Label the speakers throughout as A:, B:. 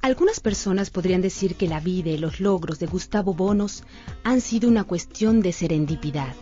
A: Algunas personas podrían decir que la vida y los logros de Gustavo Bounous han sido una cuestión de serendipidad.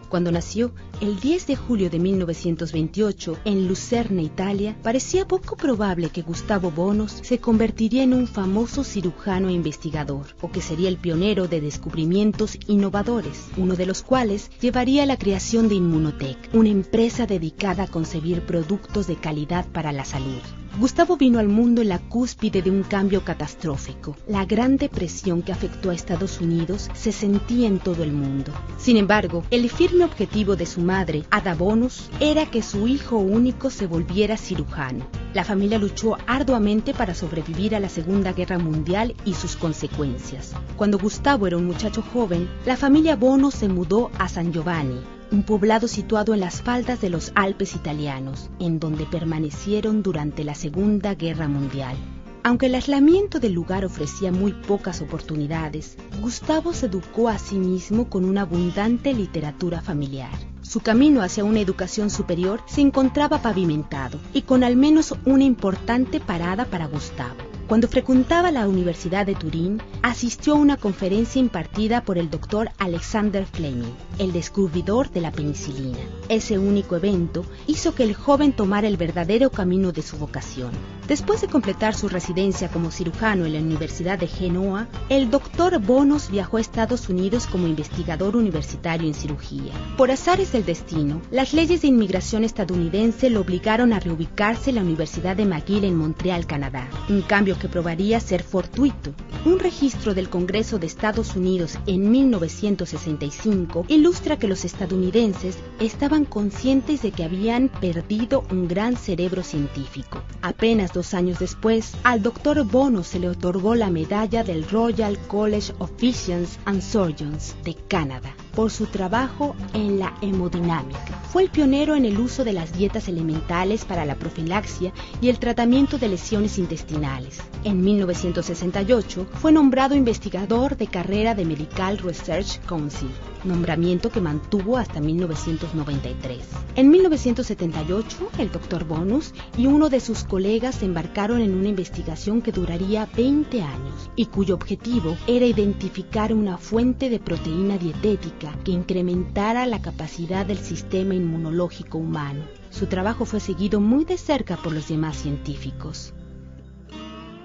A: Cuando nació, el 10 de julio de 1928, en Lucerna, Italia, parecía poco probable que Gustavo Bounous se convertiría en un famoso cirujano e investigador, o que sería el pionero de descubrimientos innovadores, uno de los cuales llevaría a la creación de Immunotec, una empresa dedicada a concebir productos de calidad para la salud. Gustavo vino al mundo en la cúspide de un cambio catastrófico. La Gran Depresión que afectó a Estados Unidos se sentía en todo el mundo. Sin embargo, el firme objetivo de su madre, Ada Bounous, era que su hijo único se volviera cirujano. La familia luchó arduamente para sobrevivir a la Segunda Guerra Mundial y sus consecuencias. Cuando Gustavo era un muchacho joven, la familia Bounous se mudó a San Giovanni, un poblado situado en las faldas de los Alpes italianos, en donde permanecieron durante la Segunda Guerra Mundial. Aunque el aislamiento del lugar ofrecía muy pocas oportunidades, Gustavo se educó a sí mismo con una abundante literatura familiar. Su camino hacia una educación superior se encontraba pavimentado y con al menos una importante parada para Gustavo. Cuando frecuentaba la Universidad de Turín, asistió a una conferencia impartida por el doctor Alexander Fleming, el descubridor de la penicilina. Ese único evento hizo que el joven tomara el verdadero camino de su vocación. Después de completar su residencia como cirujano en la Universidad de Genoa, el doctor Bounous viajó a Estados Unidos como investigador universitario en cirugía. Por azares del destino, las leyes de inmigración estadounidense lo obligaron a reubicarse en la Universidad de McGill en Montreal, Canadá, un cambio que probaría ser fortuito. Un registro del Congreso de Estados Unidos en 1965 ilustra que los estadounidenses estaban conscientes de que habían perdido un gran cerebro científico. Apenas 2 años después, al Dr. Bounous se le otorgó la medalla del Royal College of Physicians and Surgeons de Canadá por su trabajo en la hemodinámica. Fue el pionero en el uso de las dietas elementales para la profilaxia y el tratamiento de lesiones intestinales. En 1968 fue nombrado investigador de carrera de Medical Research Council, nombramiento que mantuvo hasta 1993. En 1978, el Dr. Bounous y uno de sus colegas se embarcaron en una investigación que duraría 20 años y cuyo objetivo era identificar una fuente de proteína dietética que incrementara la capacidad del sistema inmunológico humano. Su trabajo fue seguido muy de cerca por los demás científicos.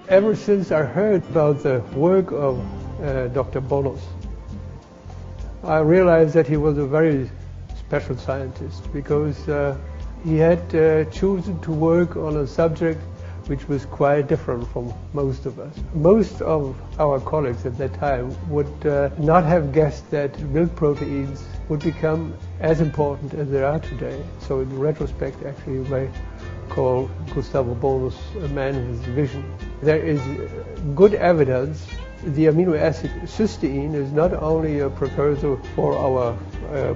B: Ever since I heard about the work of Dr. Bounous, I realized that he was a very special scientist because he had chosen to work on a subject which was quite different from most of us. Most of our colleagues at that time would not have guessed that milk proteins would become as important as they are today. So in retrospect, actually, you may call Gustavo Bounous a man of his vision. There is good evidence the amino acid cysteine is not only a precursor for our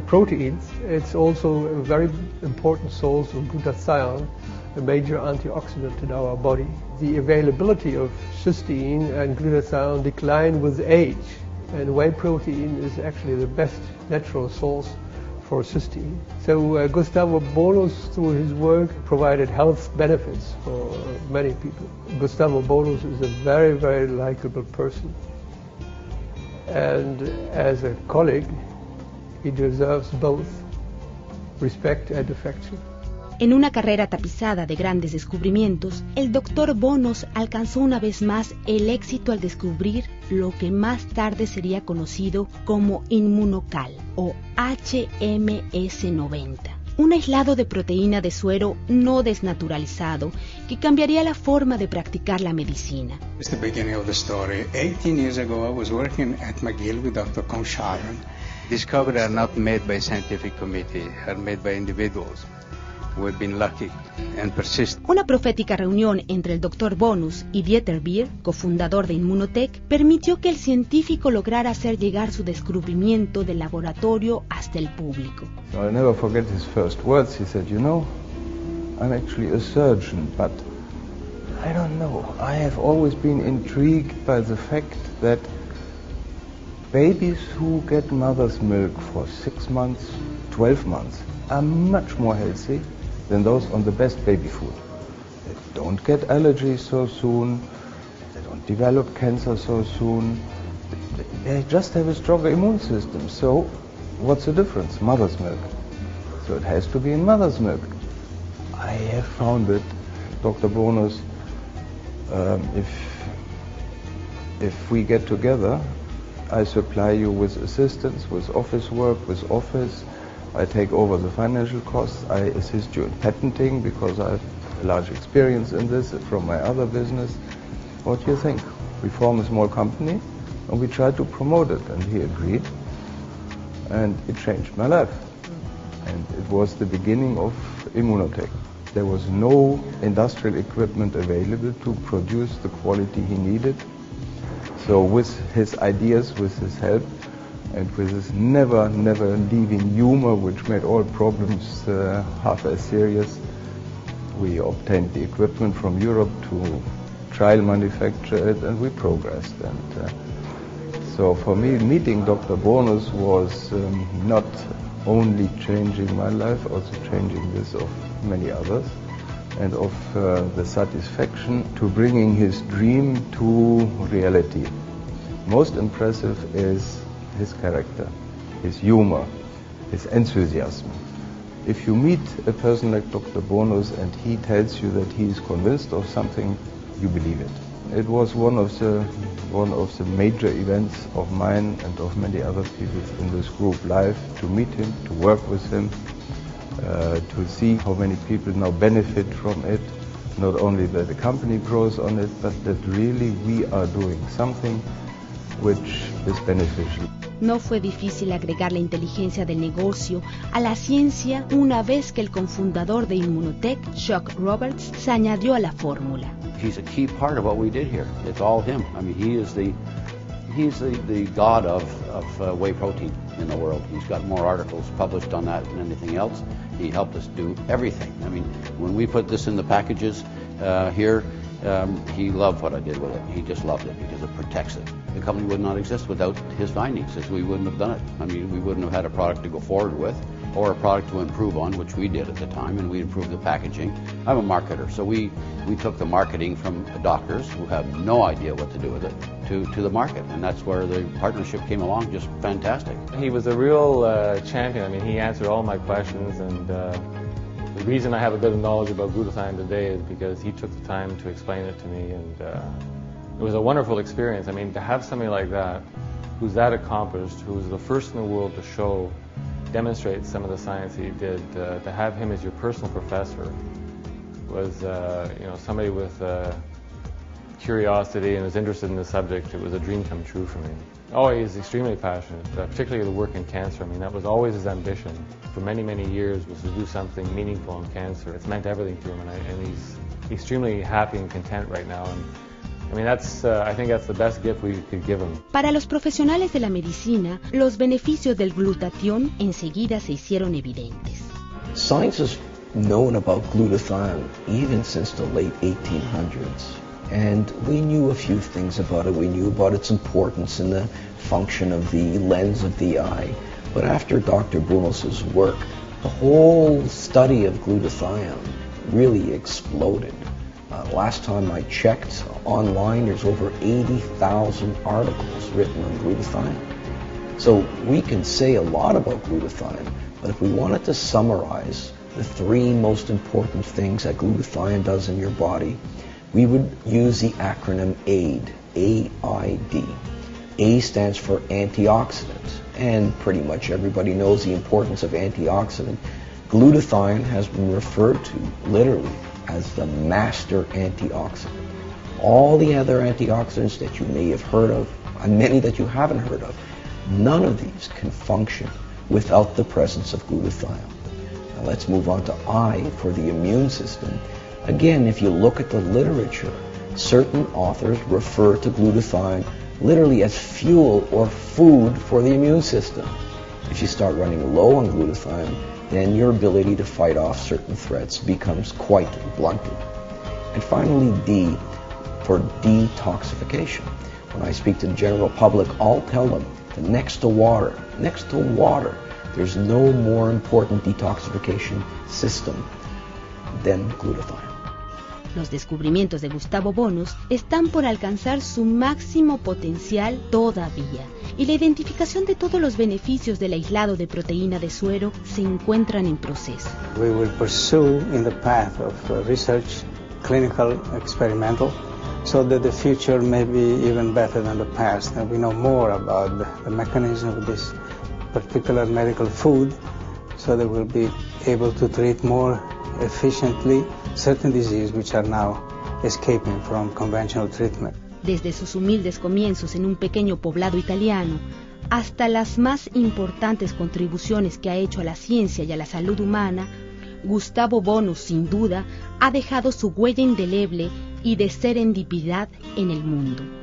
B: proteins, it's also a very important source of glutathione, a major antioxidant in our body. The availability of cysteine and glutathione decline with age, and whey protein is actually the best natural source for cysteine. So Gustavo Bounous, through his work, provided health benefits for many people. Gustavo Bounous is a very, very likable person. And as a colleague, he deserves both respect and affection.
A: En una carrera tapizada de grandes descubrimientos, el Dr. Bounous alcanzó una vez más el éxito al descubrir lo que más tarde sería conocido como Immunocal o HMS90, un aislado de proteína de suero no desnaturalizado que cambiaría la forma de practicar la medicina.
C: It's the beginning of the story. 18 years ago, I was working at McGill with Dr. Consharon. Discoveries are not made by a scientific committee, are made by individuals. We've been lucky and persistent.
A: Una profética reunión entre el Dr. Bounous y Dieter Beer, cofundador de Immunotec, permitió que el científico lograra hacer llegar su descubrimiento del laboratorio hasta el público.
D: So I'll never forget his first words. He said, "You know, I'm actually a surgeon, but I don't know. I have always been intrigued by the fact that babies who get mother's milk for 6 months, 12 months, are much more healthy than those on the best baby food. They don't get allergies so soon, they don't develop cancer so soon, they just have a stronger immune system. So what's the difference? Mother's milk. So it has to be in mother's milk. I have found it, Dr. Bounous, if we get together, I supply you with assistance, with office work, with office. I take over the financial costs. I assist you in patenting because I have a large experience in this from my other business. What do you think? We form a small company and we try to promote it. And he agreed. And it changed my life. And it was the beginning of Immunotech. There was no industrial equipment available to produce the quality he needed. So with his ideas, with his help, and with his never leaving humor, which made all problems half as serious, we obtained the equipment from Europe to trial manufacture it, and we progressed. And so for me, meeting Dr. Bounous was not only changing my life, also changing this of many others, and of the satisfaction to bringing his dream to reality. Most impressive is his character, his humor, his enthusiasm. If you meet a person like Dr. Bounous and he tells you that he is convinced of something, you believe it. It was one of the major events of mine and of many other people in this group life, to meet him, to work with him, to see how many people now benefit from it, not only that the company grows on it, but that really we are doing something which is beneficial.
A: No fue difícil agregar la inteligencia del negocio a la ciencia una vez que el cofundador de Immunotech, Chuck Roberts, se añadió a la fórmula.
E: He's a key part of what we did here. It's all him. I mean, he's the god of whey protein in the world. He's got more articles published on that than anything else. He helped us do everything. I mean, when we put this in the packages here, he loved what I did with it. He just loved it because it protects it. The company would not exist without his findings, as we wouldn't have done it. I mean, we wouldn't have had a product to go forward with, or a product to improve on, which we did at the time, and we improved the packaging. I'm a marketer, so we took the marketing from the doctors who have no idea what to do with it to the market, and that's where the partnership came along, just fantastic.
F: He was a real champion. I mean, he answered all my questions, and the reason I have a bit of knowledge about glutathione today is because he took the time to explain it to me, and it was a wonderful experience. I mean, to have somebody like that, who's that accomplished, who was the first in the world to demonstrate some of the science he did, to have him as your personal professor was, somebody with curiosity and was interested in the subject. It was a dream come true for me. Oh, he's extremely passionate, particularly the work in cancer. I mean, that was always his ambition for many, many years, was to do something meaningful in cancer. It's meant everything to him, and he's extremely happy and content right now. And I mean, I think that's the best gift we could give him.
A: Para los profesionales de la medicina, los beneficios del glutatión enseguida se hicieron evidentes.
G: Science has known about glutathione even since the late 1800s. And we knew a few things about it. We knew about its importance in the function of the lens of the eye. But after Dr. Bounous' work, the whole study of glutathione really exploded. Last time I checked online, there's over 80,000 articles written on glutathione. So we can say a lot about glutathione, but if we wanted to summarize the three most important things that glutathione does in your body, we would use the acronym AID, A-I-D. A stands for antioxidant, and pretty much everybody knows the importance of antioxidant. Glutathione has been referred to literally as the master antioxidant. All the other antioxidants that you may have heard of, and many that you haven't heard of, none of these can function without the presence of glutathione. Now let's move on to I for the immune system. Again, if you look at the literature, certain authors refer to glutathione literally as fuel or food for the immune system. If you start running low on glutathione, then your ability to fight off certain threats becomes quite blunted. And finally, D for detoxification. When I speak to the general public, I'll tell them that next to water, there's no more important detoxification system than glutathione.
A: Los descubrimientos de Gustavo Bounous están por alcanzar su máximo potencial todavía, y la identificación de todos los beneficios del aislado de proteína de suero se encuentran en proceso.
C: We will pursue in the path of research, clinical, experimental, so that the future may be even better than the past, and we know more about the mechanism of this particular medical food, so that we'll be able to treat more efficiently certain diseases which are now escaping from conventional treatment.
A: Desde sus humildes comienzos en un pequeño poblado italiano hasta las más importantes contribuciones que ha hecho a la ciencia y a la salud humana, Gustavo Bounous, sin duda, ha dejado su huella indeleble y de serendipidad en el mundo.